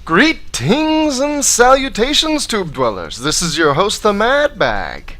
Greetings and salutations, Tube Dwellers. This is your host, the Mad Bag,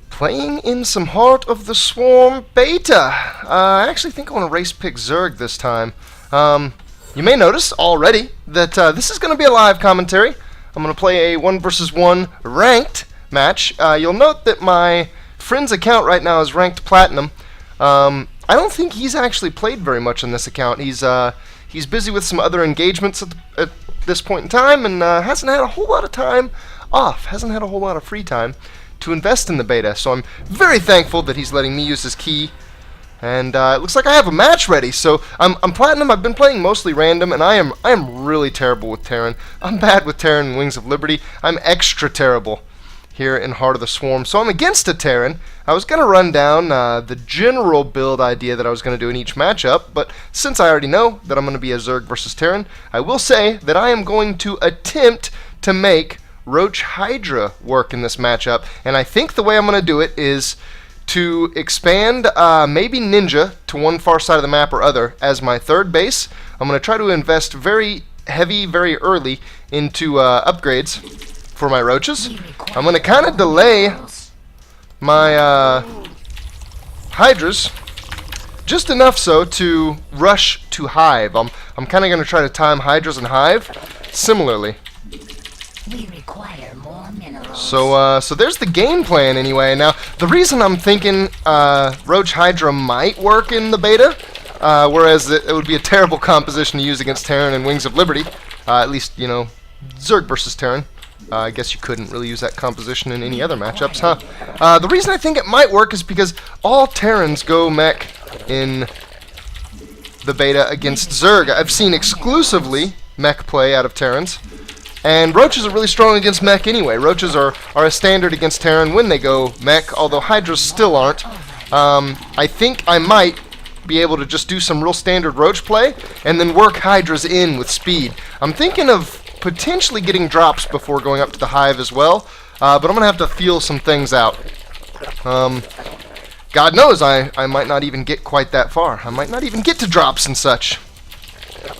playing in some Heart of the Swarm beta. I actually think I want to race pick Zerg this time. You may notice already that this is going to be a live commentary. I'm going to play a 1 versus 1 ranked match. You'll note that my friend's account right now is ranked Platinum. I don't think he's actually played very much on this account. He's busy with some other engagements at this point in time, and hasn't had a whole lot of time off, hasn't had a whole lot of free time to invest in the beta. So I'm very thankful that he's letting me use his key. And it looks like I have a match ready. So I'm Platinum. I've been playing mostly random, and I am really terrible with Terran. I'm bad with Terran and Wings of Liberty. I'm extra terrible here in Heart of the Swarm. So I'm against a Terran. I was going to run down the general build idea that I was going to do in each matchup, but since I already know that I'm going to be a Zerg versus Terran, I will say that I am going to attempt to make Roach Hydra work in this matchup, and I think the way I'm going to do it is to expand maybe Ninja to one far side of the map or other as my third base. I'm going to try to invest very heavy, very early into upgrades for my roaches. I'm going to kind of delay my hydras just enough so to rush to hive. I'm kind of going to try to time hydras and hive similarly. We require more minerals. So there's the game plan anyway. Now the reason I'm thinking Roach Hydra might work in the beta, whereas it would be a terrible composition to use against Terran and Wings of Liberty, at least, you know, Zerg versus Terran. I guess you couldn't really use that composition in any other matchups, huh? The reason I think it might work is because all Terrans go mech in the beta against Zerg. I've seen exclusively mech play out of Terrans, and Roaches are really strong against mech anyway. Roaches are a standard against Terran when they go mech, although Hydras still aren't. I think I might be able to just do some real standard Roach play and then work Hydras in with speed. I'm thinking of potentially getting drops before going up to the hive as well, but I'm going to have to feel some things out. God knows I might not even get quite that far. I might not even get to drops and such.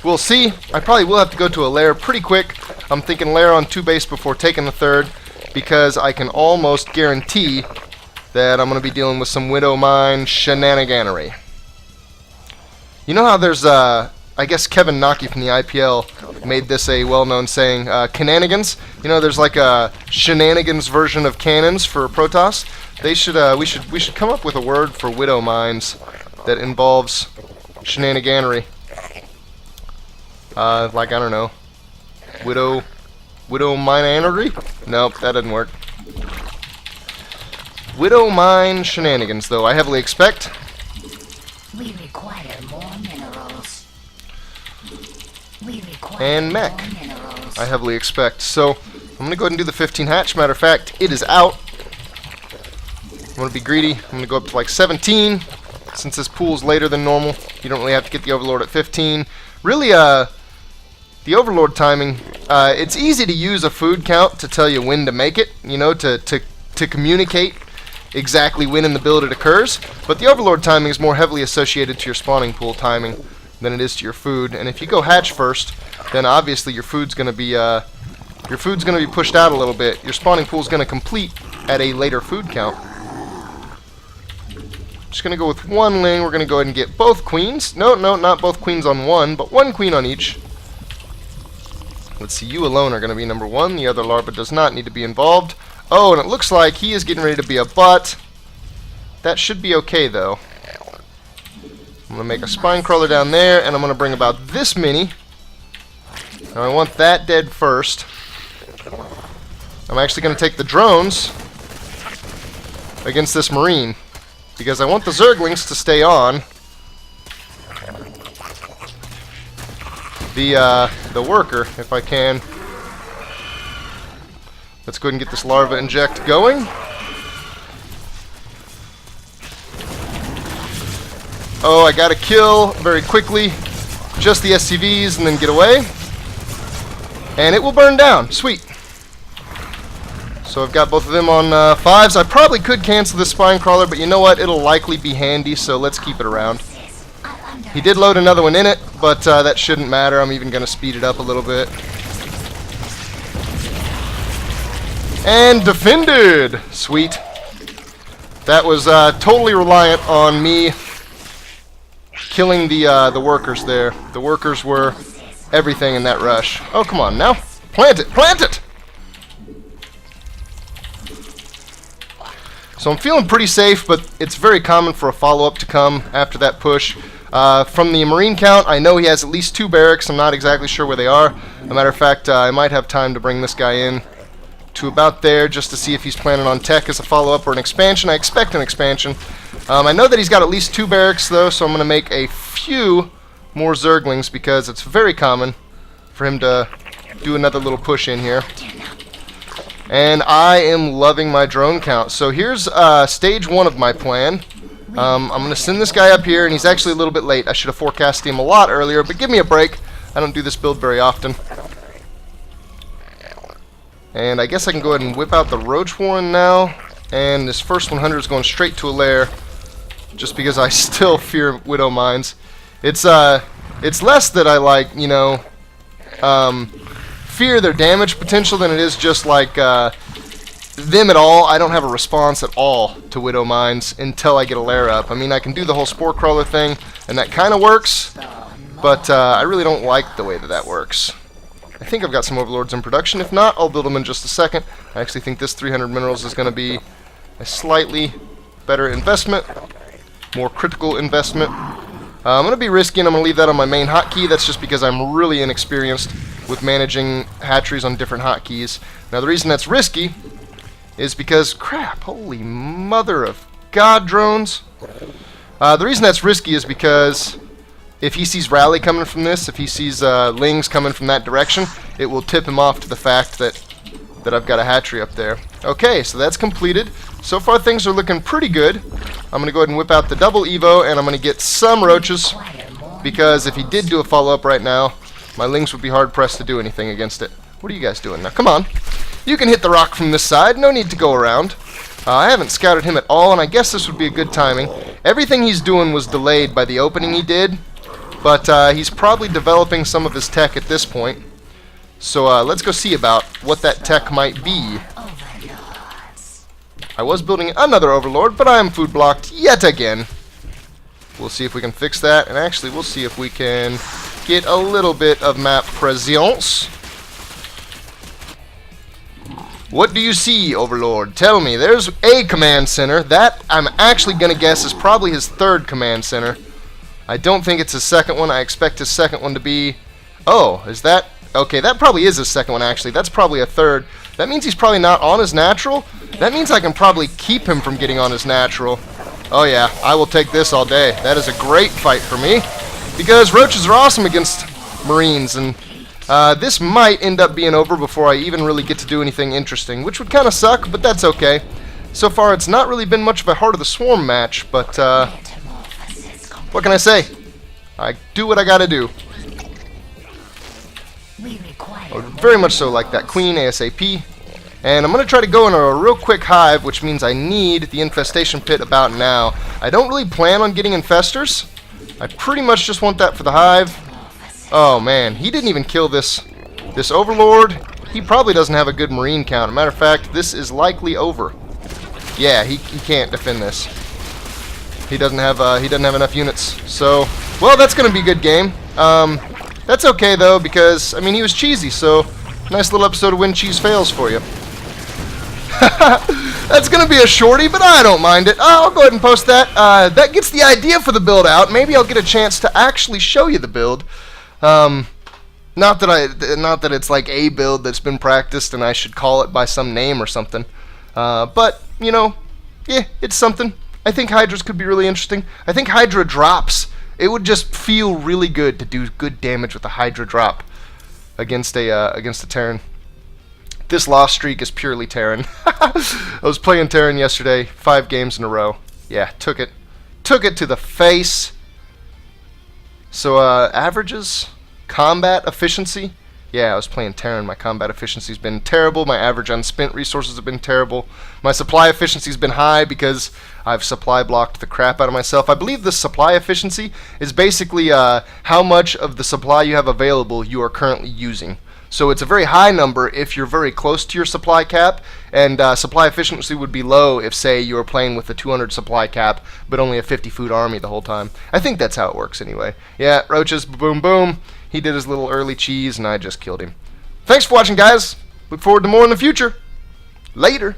We'll see. I probably will have to go to a lair pretty quick. I'm thinking lair on 2 base before taking the third, because I can almost guarantee that I'm going to be dealing with some Widow Mine shenaniganery. You know how there's I guess Kevin Naki from the IPL made this a well-known saying, cananigans. You know, there's like a shenanigans version of cannons for Protoss. We should come up with a word for Widow Mines that involves shenaniganery. Like, I don't know, Widow Mineanery? Nope, that doesn't work. Widow Mine shenanigans, though, I heavily expect. We require more minerals. We require And mech, more minerals. I heavily expect. So, I'm going to go ahead and do the 15 hatch. Matter of fact, it is out. I'm going to be greedy. I'm going to go up to like 17. Since this pool's later than normal, you don't really have to get the Overlord at 15. Really, the Overlord timing, it's easy to use a food count to tell you when to make it, you know, to communicate exactly when in the build it occurs, but the Overlord timing is more heavily associated to your spawning pool timing than it is to your food. And if you go hatch first, then obviously your food's going to be pushed out a little bit. Your spawning pool's going to complete at a later food count. Just going to go with one ling. We're going to go ahead and get both queens. No, not both queens on one, but one queen on each. Let's see, you alone are going to be number 1. The other larva does not need to be involved. Oh, and it looks like he is getting ready to be a butt. That should be okay, though. I'm going to make a spine crawler down there, and I'm going to bring about this many. Now, I want that dead first. I'm actually going to take the drones against this marine, because I want the Zerglings to stay on. The worker, if I can. Let's go ahead and get this larva inject going. Oh, I gotta kill very quickly just the SCVs and then get away. And it will burn down. Sweet. So I've got both of them on 5s. I probably could cancel this spine crawler, but you know what? It'll likely be handy, so let's keep it around. He did load another one in it, but that shouldn't matter. I'm even going to speed it up a little bit. And defended! Sweet. That was totally reliant on me killing the workers there. The workers were everything in that rush. Oh, come on, now. Plant it! Plant it! So I'm feeling pretty safe, but it's very common for a follow-up to come after that push. From the Marine count, I know he has at least 2 barracks. I'm not exactly sure where they are. As a matter of fact, I might have time to bring this guy in to about there just to see if he's planning on tech as a follow-up or an expansion. I expect an expansion. I know that he's got at least 2 barracks, though, so I'm going to make a few more Zerglings because it's very common for him to do another little push in here. And I am loving my drone count. So here's stage 1 of my plan. I'm going to send this guy up here, and he's actually a little bit late. I should have forecasted him a lot earlier, but give me a break. I don't do this build very often. And I guess I can go ahead and whip out the Roach Warren now. And this first 100 is going straight to a lair, just because I still fear Widow Mines. It's less that I like, you know, fear their damage potential than it is just like them at all. I don't have a response at all to Widow Mines until I get a lair up. I mean, I can do the whole Spore Crawler thing, and that kind of works, but I really don't like the way that that works. I think I've got some Overlords in production. If not, I'll build them in just a second. I actually think this 300 minerals is going to be a slightly better investment, more critical investment. I'm going to be risky, and I'm going to leave that on my main hotkey. That's just because I'm really inexperienced with managing hatcheries on different hotkeys. Now, the reason that's risky is because, crap, holy mother of God, drones. The reason that's risky is because if he sees rally coming from this, if he sees lings coming from that direction, it will tip him off to the fact that I've got a hatchery up there. Okay, so that's completed. So far, things are looking pretty good. I'm going to go ahead and whip out the double Evo, and I'm going to get some roaches, because if he did do a follow-up right now, my lings would be hard-pressed to do anything against it. What are you guys doing? Now, come on. You can hit the rock from this side. No need to go around. I haven't scouted him at all, and I guess this would be a good timing. Everything he's doing was delayed by the opening he did, but he's probably developing some of his tech at this point. So let's go see about what that tech might be. I was building another Overlord, but I am food blocked yet again. We'll see if we can fix that, and actually we'll see if we can get a little bit of map presence. What do you see, Overlord? Tell me. There's a command center. That, I'm actually going to guess, is probably his 3rd command center. I don't think it's his 2nd one. I expect his 2nd one to be... Oh, is that... Okay, that probably is his 2nd one, actually. That's probably a 3rd. That means he's probably not on his natural. That means I can probably keep him from getting on his natural. Oh yeah, I will take this all day. That is a great fight for me, because roaches are awesome against Marines, and this might end up being over before I even really get to do anything interesting, which would kind of suck, but that's okay. So far, it's not really been much of a Heart of the Swarm match, but what can I say? I do what I gotta do. I would very much so like that Queen ASAP. And I'm going to try to go in a real quick hive, which means I need the infestation pit about now. I don't really plan on getting infestors. I pretty much just want that for the hive. Oh man, he didn't even kill this Overlord. He probably doesn't have a good Marine count. As a matter of fact, this is likely over. Yeah, he can't defend this. He doesn't have enough units. So, well, that's going to be a good game. That's okay though, because I mean he was cheesy. So, nice little episode of When Cheese Fails for you. That's going to be a shorty, but I don't mind it. I'll go ahead and post that. That gets the idea for the build out. Maybe I'll get a chance to actually show you the build. Not that it's like a build that's been practiced and I should call it by some name or something. But, you know, yeah, it's something. I think Hydras could be really interesting. I think Hydra drops. It would just feel really good to do good damage with a Hydra drop against a Terran. This loss streak is purely Terran. I was playing Terran yesterday, 5 games in a row. Yeah, took it to the face. So averages, combat efficiency, Yeah, I was playing Terran. My combat efficiency's been terrible. My average unspent resources have been terrible. My supply efficiency's been high because I've supply blocked the crap out of myself. I believe the supply efficiency is basically how much of the supply you have available you are currently using. So it's a very high number if you're very close to your supply cap, and supply efficiency would be low if, say, you were playing with a 200 supply cap, but only a 50 food army the whole time. I think that's how it works anyway. Yeah, roaches, boom, boom. He did his little early cheese, and I just killed him. Thanks for watching, guys. Look forward to more in the future. Later.